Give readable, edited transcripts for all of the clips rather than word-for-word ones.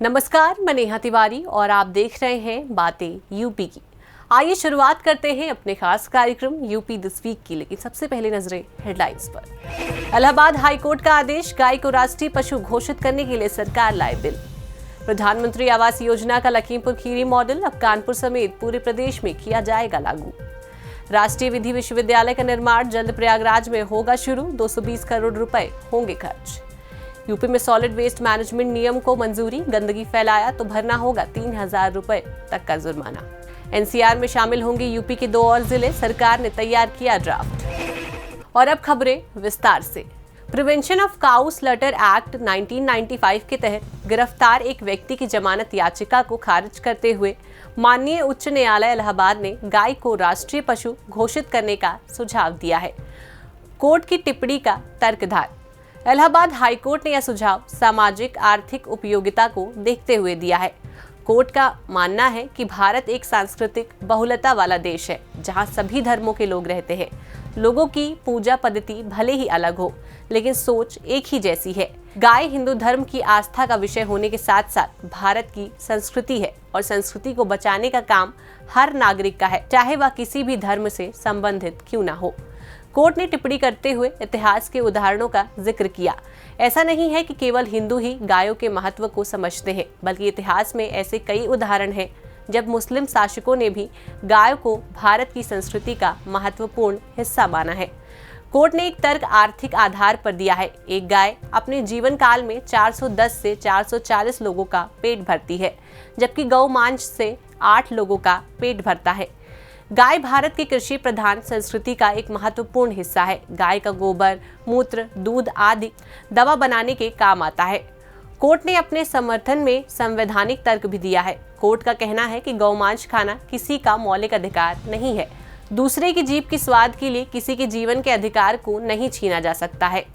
नमस्कार, मैं नेहा तिवारी और आप देख रहे हैं बातें यूपी की। आइए शुरुआत करते हैं अपने खास कार्यक्रम यूपी दिस वीक की, लेकिन सबसे पहले नजरें हेडलाइंस पर। इलाहाबाद हाईकोर्ट का आदेश, गाय को राष्ट्रीय पशु घोषित करने के लिए सरकार लाए बिल। प्रधानमंत्री आवास योजना का लखीमपुर खीरी मॉडल अब कानपुर समेत पूरे प्रदेश में किया जाएगा लागू। राष्ट्रीय विधि विश्वविद्यालय का निर्माण जल्द प्रयागराज में होगा शुरू, 220 करोड़ रुपए होंगे खर्च। यूपी में सॉलिड वेस्ट मैनेजमेंट नियम को मंजूरी, गंदगी फैलाया तो भरना होगा 3000 रुपए तक का जुर्माना। एनसीआर में शामिल होंगे यूपी के 2 और जिले, सरकार ने तैयार किया ड्राफ्ट। और अब खबरें विस्तार से। Prevention of cow slaughter act 1995 के तहत गिरफ्तार एक व्यक्ति की जमानत याचिका को खारिज करते हुए माननीय उच्च न्यायालय इलाहाबाद ने गाय को राष्ट्रीय पशु घोषित करने का सुझाव दिया है। कोर्ट की टिप्पणी का तर्कधार। इलाहाबाद हाईकोर्ट ने यह सुझाव सामाजिक आर्थिक उपयोगिता को देखते हुए दिया है। कोर्ट का मानना है कि भारत एक सांस्कृतिक बहुलता वाला देश है, जहां सभी धर्मों के लोग रहते हैं। लोगों की पूजा पद्धति भले ही अलग हो, लेकिन सोच एक ही जैसी है। गाय हिंदू धर्म की आस्था का विषय होने के साथ साथ भारत की संस्कृति है और संस्कृति को बचाने का काम हर नागरिक का है, चाहे वह किसी भी धर्म से संबंधित क्यों ना हो। कोर्ट ने टिप्पणी करते हुए इतिहास के उदाहरणों का जिक्र किया। ऐसा नहीं है कि केवल हिंदू ही गायों के महत्व को समझते हैं, बल्कि इतिहास में ऐसे कई उदाहरण हैं जब मुस्लिम शासकों ने भी गायों को भारत की संस्कृति का महत्वपूर्ण हिस्सा माना है। कोर्ट ने एक तर्क आर्थिक आधार पर दिया है। एक गाय अपने जीवन काल में 410 से 440 लोगों का पेट भरती है, जबकि गौ मांस से 8 लोगों का पेट भरता है। गाय भारत की कृषि प्रधान संस्कृति का एक महत्वपूर्ण हिस्सा है। गाय का गोबर, मूत्र, दूध आदि दवा बनाने के काम आता है। कोर्ट ने अपने समर्थन में संवैधानिक तर्क भी दिया है। कोर्ट का कहना है कि गौमांस खाना किसी का मौलिक अधिकार नहीं है। दूसरे की जीभ के स्वाद के लिए किसी के जीवन के अधिकार को नहीं छीना जा सकता है।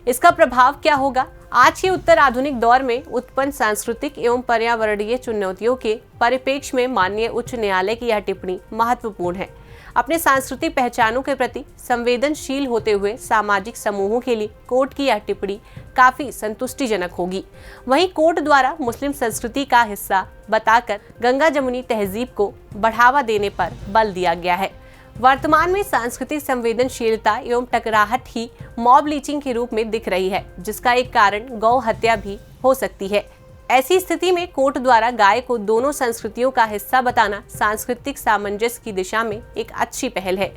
इसका प्रभाव क्या होगा? आज के उत्तर आधुनिक दौर में उत्पन्न सांस्कृतिक एवं पर्यावरणीय चुनौतियों के परिप्रेक्ष्य में माननीय उच्च न्यायालय की यह टिप्पणी महत्वपूर्ण है। अपने सांस्कृतिक पहचानों के प्रति संवेदनशील होते हुए सामाजिक समूहों के लिए कोर्ट की यह टिप्पणी काफी संतुष्टिजनक होगी। वहीं कोर्ट द्वारा मुस्लिम संस्कृति का हिस्सा बताकर गंगा जमुनी तहजीब को बढ़ावा देने पर बल दिया गया है। वर्तमान में सांस्कृतिक संवेदनशीलता एवं टकराहट ही मॉब लीचिंग के रूप में दिख रही है, जिसका एक कारण गौ हत्या भी हो सकती है। ऐसी स्थिति में कोर्ट द्वारा गाय को दोनों संस्कृतियों का हिस्सा बताना सांस्कृतिक सामंजस्य की दिशा में एक अच्छी पहल है।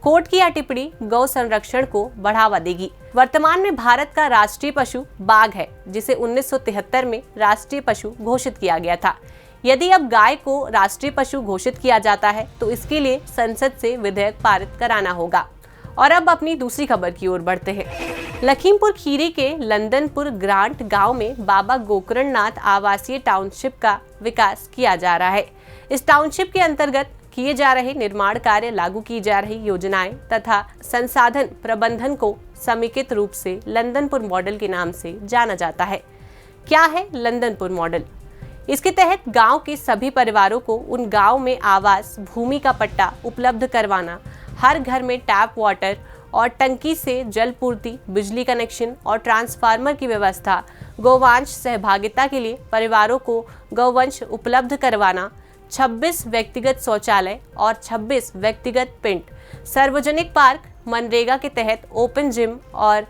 कोर्ट की यह टिप्पणी गौ संरक्षण को बढ़ावा देगी। वर्तमान में भारत का राष्ट्रीय पशु बाघ है, जिसे 1973 में राष्ट्रीय पशु घोषित किया गया था। यदि अब गाय को राष्ट्रीय पशु घोषित किया जाता है तो इसके लिए संसद से विधेयक पारित कराना होगा। और अब अपनी दूसरी खबर की ओर बढ़ते हैं। लखीमपुर खीरी के लंदनपुर ग्रांट गांव में बाबा गोकरणनाथ आवासीय टाउनशिप का विकास किया जा रहा है। इस टाउनशिप के अंतर्गत किए जा रहे निर्माण कार्य, लागू की जा रही योजनाएं तथा संसाधन प्रबंधन को समेकित रूप से लंदनपुर मॉडल के नाम से जाना जाता है। क्या है लंदनपुर मॉडल? इसके तहत गांव के सभी परिवारों को उन गांव में आवास, भूमि का पट्टा उपलब्ध करवाना, हर घर में टैप वाटर और टंकी से जल पूर्ति, बिजली कनेक्शन और ट्रांसफार्मर की व्यवस्था, गौवंश सहभागिता के लिए परिवारों को गौवंश उपलब्ध करवाना, 26 व्यक्तिगत शौचालय और 26 व्यक्तिगत पिंड, सार्वजनिक पार्क, मनरेगा के तहत ओपन जिम और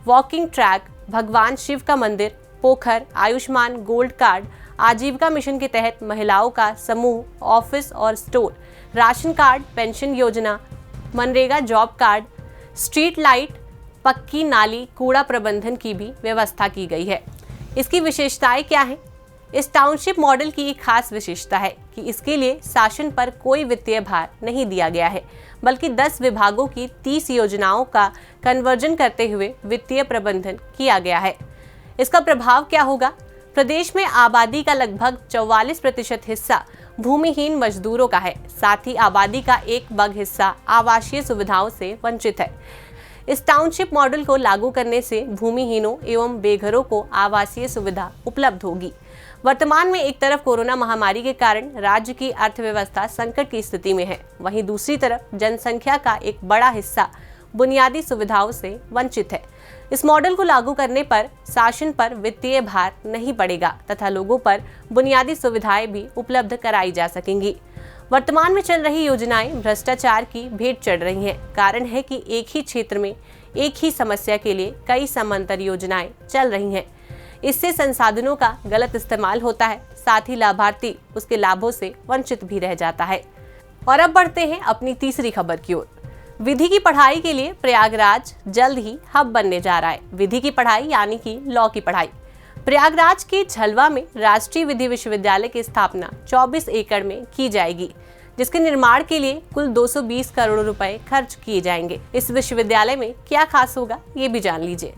वॉकिंग ट्रैक, भगवान शिव का मंदिर, पोखर, आयुष्मान गोल्ड कार्ड, आजीविका मिशन के तहत महिलाओं का समूह, ऑफिस और स्टोर, राशन कार्ड, पेंशन योजना, MNREGA job card, street light, पक्की नाली, कूड़ा प्रबंधन की भी व्यवस्था की गई है। इसकी विशेषताएं क्या हैं? इस टाउनशिप मॉडल की एक खास विशेषता है कि इसके लिए शासन पर कोई वित्तीय भार नहीं दिया गया है, बल्कि 10 विभागों की 30 योजनाओं का कन्वर्जन करते हुए वित्तीय प्रबंधन किया गया है। इसका प्रभाव क्या होगा? प्रदेश में आबादी का लगभग 44% हिस्सा भूमिहीन मजदूरों का है। साथ ही आबादी का 1 भाग हिस्सा आवासीय सुविधाओं से वंचित है। इस टाउनशिप मॉडल को लागू करने से भूमिहीनों एवं बेघरों को आवासीय सुविधा उपलब्ध होगी। वर्तमान में एक तरफ कोरोना महामारी के कारण राज्य की अर्थव्यवस्था संकट की स्थिति में है, वहीं दूसरी तरफ जनसंख्या का एक बड़ा हिस्सा बुनियादी सुविधाओं से वंचित है। इस मॉडल को लागू करने पर शासन पर वित्तीय भार नहीं पड़ेगा तथा लोगों पर बुनियादी सुविधाएं भी उपलब्ध कराई जा सकेंगी। वर्तमान में चल रही योजनाएं भ्रष्टाचार की भेंट चढ़ रही हैं। कारण है कि एक ही क्षेत्र में एक ही समस्या के लिए कई समांतर योजनाएं चल रही हैं। इससे संसाधनों का गलत इस्तेमाल होता है, साथ ही लाभार्थी उसके लाभों से वंचित भी रह जाता है। और अब बढ़ते हैं अपनी तीसरी खबर की ओर। विधि की पढ़ाई के लिए प्रयागराज जल्द ही हब बनने जा रहा है। विधि की पढ़ाई यानी कि लॉ की पढ़ाई। प्रयागराज के झलवा में राष्ट्रीय विधि विश्वविद्यालय की स्थापना 24 एकड़ में की जाएगी, जिसके निर्माण के लिए कुल 220 करोड़ रुपए खर्च किए जाएंगे। इस विश्वविद्यालय में क्या खास होगा, ये भी जान लीजिए।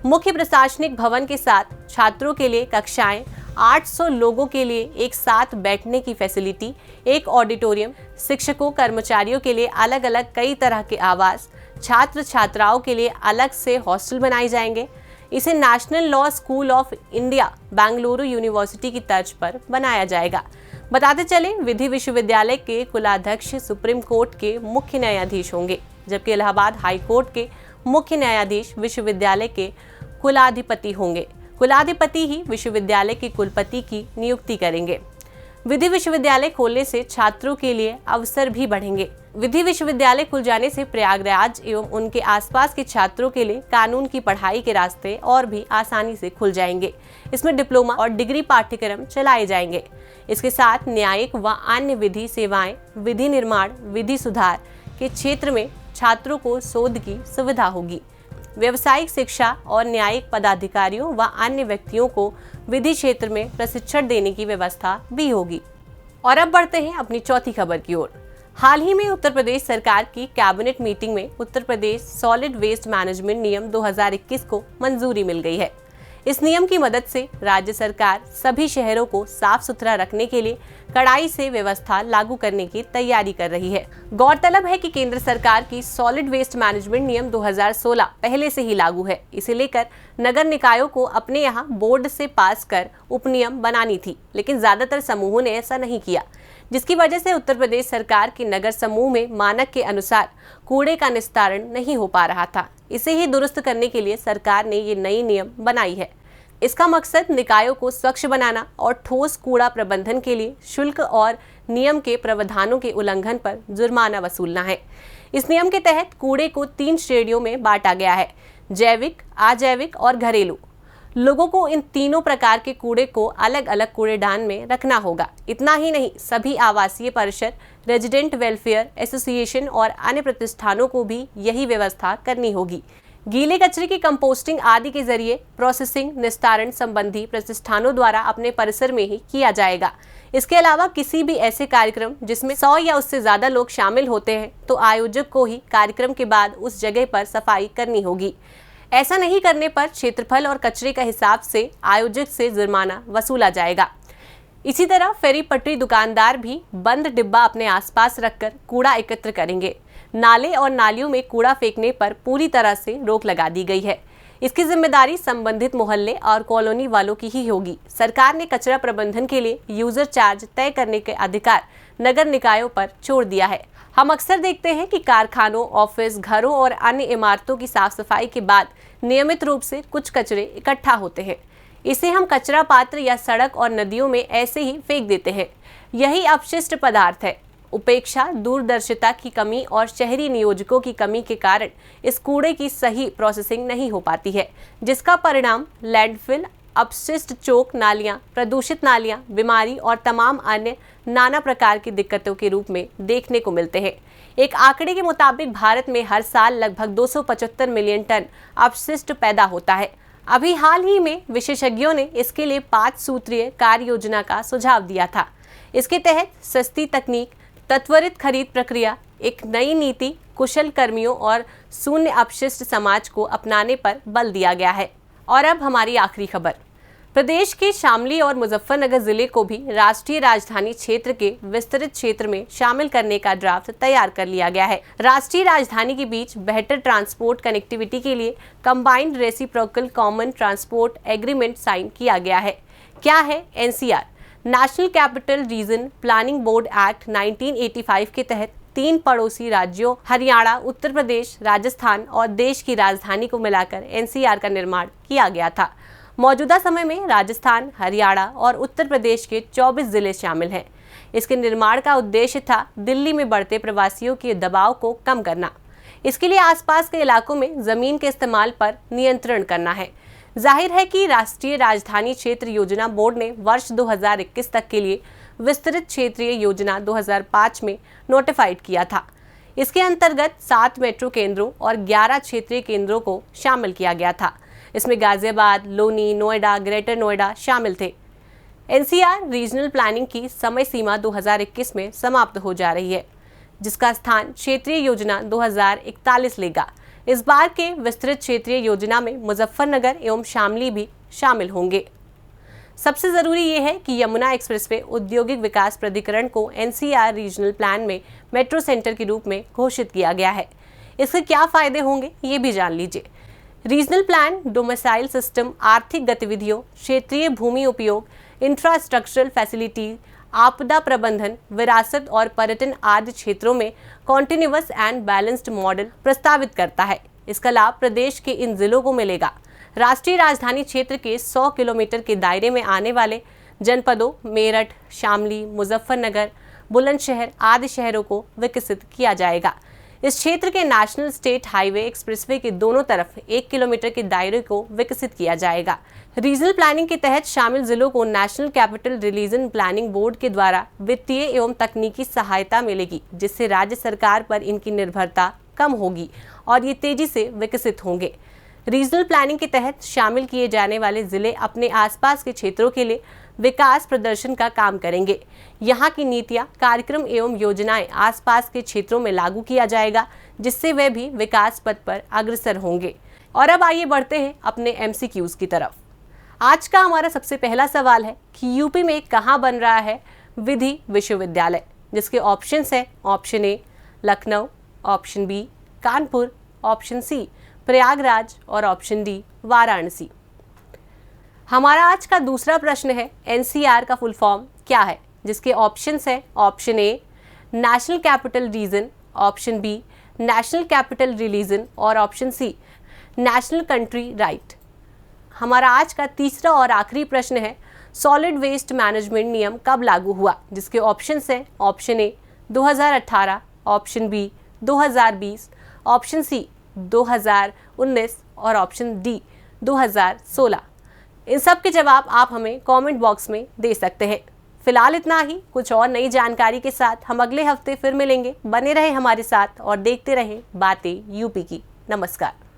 मुख्य प्रशासनिक भवन के साथ छात्रों के लिए कक्षाएं, 800 लोगों के लिए एक साथ बैठने की फैसिलिटी, एक ऑडिटोरियम, शिक्षकों कर्मचारियों के लिए अलग अलग कई तरह के आवास, छात्र छात्राओं के लिए अलग से हॉस्टल बनाए जाएंगे। इसे national law school of India Bengaluru university की तर्ज पर बनाया जाएगा। बताते चले, विधि विश्वविद्यालय के कुलाध्यक्ष सुप्रीम कोर्ट के मुख्य न्यायाधीश होंगे, जबकि इलाहाबाद हाई कोर्ट के मुख्य न्यायाधीश विश्वविद्यालय के कुलाधिपति होंगे। कुलाधिपति ही विश्वविद्यालय के कुलपति की नियुक्ति करेंगे। विधि विश्वविद्यालय खोलने से छात्रों के लिए अवसर भी बढ़ेंगे। विधि विश्वविद्यालय खुल जाने से प्रयागराज एवं उनके आसपास के छात्रों के लिए कानून की पढ़ाई के रास्ते और भी आसानी से खुल जाएंगे। इसमें डिप्लोमा और डिग्री पाठ्यक्रम चलाए जाएंगे। इसके साथ न्यायिक व अन्य विधि सेवाएं, विधि निर्माण, विधि सुधार के क्षेत्र में छात्रों को शोध की सुविधा होगी। व्यावसायिक शिक्षा और न्यायिक पदाधिकारियों व अन्य व्यक्तियों को विधि क्षेत्र में प्रशिक्षण देने की व्यवस्था भी होगी। और अब बढ़ते हैं अपनी चौथी खबर की ओर। हाल ही में उत्तर प्रदेश सरकार की कैबिनेट मीटिंग में Uttar Pradesh solid waste management नियम 2021 को मंजूरी मिल गई है। इस नियम की मदद से राज्य सरकार सभी शहरों को साफ सुथरा रखने के लिए कड़ाई से व्यवस्था लागू करने की तैयारी कर रही है। गौरतलब है कि केंद्र सरकार की सॉलिड वेस्ट मैनेजमेंट नियम 2016 पहले से ही लागू है। इसे लेकर नगर निकायों को अपने यहाँ बोर्ड से पास कर उपनियम बनानी थी, लेकिन ज्यादातर समूहों ने ऐसा नहीं किया, जिसकी वजह से उत्तर प्रदेश सरकार के नगर समूह में मानक के अनुसार कूड़े का निस्तारण नहीं हो पा रहा था। इसे ही दुरुस्त करने के लिए सरकार ने ये नई नियम बनाई है। इसका मकसद निकायों को स्वच्छ बनाना और ठोस कूड़ा प्रबंधन के लिए शुल्क और नियम के प्रावधानों के उल्लंघन पर जुर्माना वसूलना है। इस नियम के तहत कूड़े को 3 श्रेणियों में बांटा गया है: जैविक, अजैविक और घरेलू। लोगों को इन तीनों प्रकार के कूड़े को अलग अलग कूड़ेदान में रखना होगा। इतना ही नहीं, सभी आवासीय परिषद, रेजिडेंट वेलफेयर एसोसिएशन और अन्य प्रतिष्ठानों को भी यही व्यवस्था करनी होगी। गीले कचरे की कंपोस्टिंग आदि के जरिए प्रोसेसिंग, निस्तारण संबंधी प्रतिष्ठानों द्वारा अपने परिसर में ही किया जाएगा। इसके अलावा किसी भी ऐसे कार्यक्रम जिसमें 100 या उससे ज्यादा लोग शामिल होते हैं, तो आयोजक को ही कार्यक्रम के बाद उस जगह पर सफाई करनी होगी। ऐसा नहीं करने पर क्षेत्रफल और कचरे का हिसाब से आयोजक से जुर्माना वसूला जाएगा। इसी तरह फेरी पटरी दुकानदार भी बंद डिब्बा अपने आसपास रखकर कूड़ा एकत्र करेंगे। नाले और नालियों में कूड़ा फेंकने पर पूरी तरह से रोक लगा दी गई है। इसकी जिम्मेदारी संबंधित मोहल्ले और कॉलोनी वालों की ही होगी। सरकार ने कचरा प्रबंधन के लिए यूजर चार्ज तय करने के अधिकार नगर निकायों पर छोड़ दिया है। हम अक्सर देखते हैं कि कारखानों, ऑफिस, घरों और अन्य इमारतों की साफ सफाई के बाद नियमित रूप से कुछ कचरे इकट्ठा होते हैं। इसे हम कचरा पात्र या सड़क और नदियों में ऐसे ही फेंक देते हैं। यही अपशिष्ट पदार्थ है। उपेक्षा, दूरदर्शिता की कमी और शहरी नियोजकों की कमी के कारण इस कूड़े की सही प्रोसेसिंग नहीं हो पाती है, जिसका परिणाम लैंडफिल, अपशिष्ट चौक नालियां, प्रदूषित नालियां, बीमारी और तमाम अन्य नाना प्रकार की दिक्कतों के रूप में देखने को मिलते हैं। एक आंकड़े के मुताबिक भारत में हर साल लगभग 275 मिलियन टन अपशिष्ट पैदा होता है। अभी हाल ही में विशेषज्ञों ने इसके लिए 5 सूत्रीय कार्य योजना का सुझाव दिया था। इसके तहत सस्ती तकनीक, त्वरित खरीद प्रक्रिया, एक नई नीति, कुशल कर्मियों और शून्य अपशिष्ट समाज को अपनाने पर बल दिया गया है। और अब हमारी आखिरी खबर। प्रदेश के शामली और मुजफ्फरनगर जिले को भी राष्ट्रीय राजधानी क्षेत्र के विस्तृत क्षेत्र में शामिल करने का ड्राफ्ट तैयार कर लिया गया है। राष्ट्रीय राजधानी के बीच बेहतर ट्रांसपोर्ट कनेक्टिविटी के लिए combined reciprocal common transport agreement sign किया गया है। क्या है NCR? National capital region planning board act 1985 के तहत 3 पड़ोसी राज्यों हरियाणा, उत्तर प्रदेश, राजस्थान और देश की राजधानी को मिलाकर एनसीआर का निर्माण किया गया था। मौजूदा समय में राजस्थान, हरियाणा और उत्तर प्रदेश के 24 जिले शामिल हैं। इसके निर्माण का उद्देश्य था दिल्ली में बढ़ते प्रवासियों के दबाव को कम करना। इसके लिए आसपास के इलाकों में जमीन के इस्तेमाल पर नियंत्रण करना है। जाहिर है कि राष्ट्रीय राजधानी क्षेत्र योजना बोर्ड ने वर्ष 2021 तक के लिए विस्तृत क्षेत्रीय योजना 2005 में नोटिफाइड किया था। इसके अंतर्गत 7 मेट्रो केंद्रों और 11 क्षेत्रीय केंद्रों को शामिल किया गया था। इसमें गाजियाबाद, लोनी, नोएडा, ग्रेटर नोएडा शामिल थे। एनसीआर रीजनल प्लानिंग की समय सीमा 2021 में समाप्त हो जा रही है, जिसका स्थान क्षेत्रीय योजना 2041 लेगा। इस बार के विस्तृत क्षेत्रीय योजना में मुजफ्फरनगर एवं शामली भी शामिल होंगे। सबसे जरूरी ये है कि यमुना एक्सप्रेसवे औद्योगिक विकास प्राधिकरण को एनसीआर रीजनल प्लान में मेट्रो सेंटर के रूप में घोषित किया गया है। इसके क्या फायदे होंगे ये भी जान लीजिए। रीजनल प्लान डोमिसाइल सिस्टम, आर्थिक गतिविधियों, क्षेत्रीय भूमि उपयोग, इंफ्रास्ट्रक्चरल फैसिलिटी, आपदा प्रबंधन, विरासत और पर्यटन आदि क्षेत्रों में कॉन्टिन्यूअस एंड बैलेंस्ड मॉडल प्रस्तावित करता है। इसका लाभ प्रदेश के इन जिलों को मिलेगा। राष्ट्रीय राजधानी क्षेत्र के 100 किलोमीटर के दायरे में आने वाले जनपदों मेरठ, शामली, मुजफ्फरनगर, बुलंदशहर आदि शहरों को विकसित किया जाएगा। इस क्षेत्र के नेशनल स्टेट हाईवे एक्सप्रेसवे के दोनों तरफ 1 किलोमीटर के दायरे को विकसित किया जाएगा। रीजनल प्लानिंग के तहत शामिल जिलों को national capital religion planning board के द्वारा वित्तीय एवं तकनीकी सहायता मिलेगी, जिससे राज्य सरकार पर इनकी निर्भरता कम होगी और ये तेजी से विकसित होंगे। रीजनल प्लानिंग के तहत शामिल किए जाने वाले जिले अपने आसपास के क्षेत्रों के लिए विकास प्रदर्शन का काम करेंगे। यहाँ की नीतियाँ, कार्यक्रम एवं योजनाएं आसपास के क्षेत्रों में लागू किया जाएगा, जिससे वे भी विकास पथ पर अग्रसर होंगे। और अब आइए बढ़ते हैं अपने MCQs की तरफ। आज का हमारा सबसे पहला सवाल है कि यूपी में कहाँ बन रहा है विधि विश्वविद्यालय, जिसके ऑप्शंस है option A Lucknow, option B Kanpur, option C Prayagraj और ऑप्शन डी वाराणसी। हमारा आज का दूसरा प्रश्न है एनसीआर का फुल फॉर्म क्या है, जिसके ऑप्शंस है option A national capital region, option B national capital religion और option C national country right. हमारा आज का तीसरा और आखिरी प्रश्न है सॉलिड वेस्ट मैनेजमेंट नियम कब लागू हुआ, जिसके ऑप्शंस है option A 2018, option B 2020, option C 2019 और ऑप्शन डी 2016। इन सब के जवाब आप हमें कमेंट बॉक्स में दे सकते हैं। फिलहाल इतना ही। कुछ और नई जानकारी के साथ हम अगले हफ्ते फिर मिलेंगे। बने रहें हमारे साथ और देखते रहें बातें यूपी की। नमस्कार।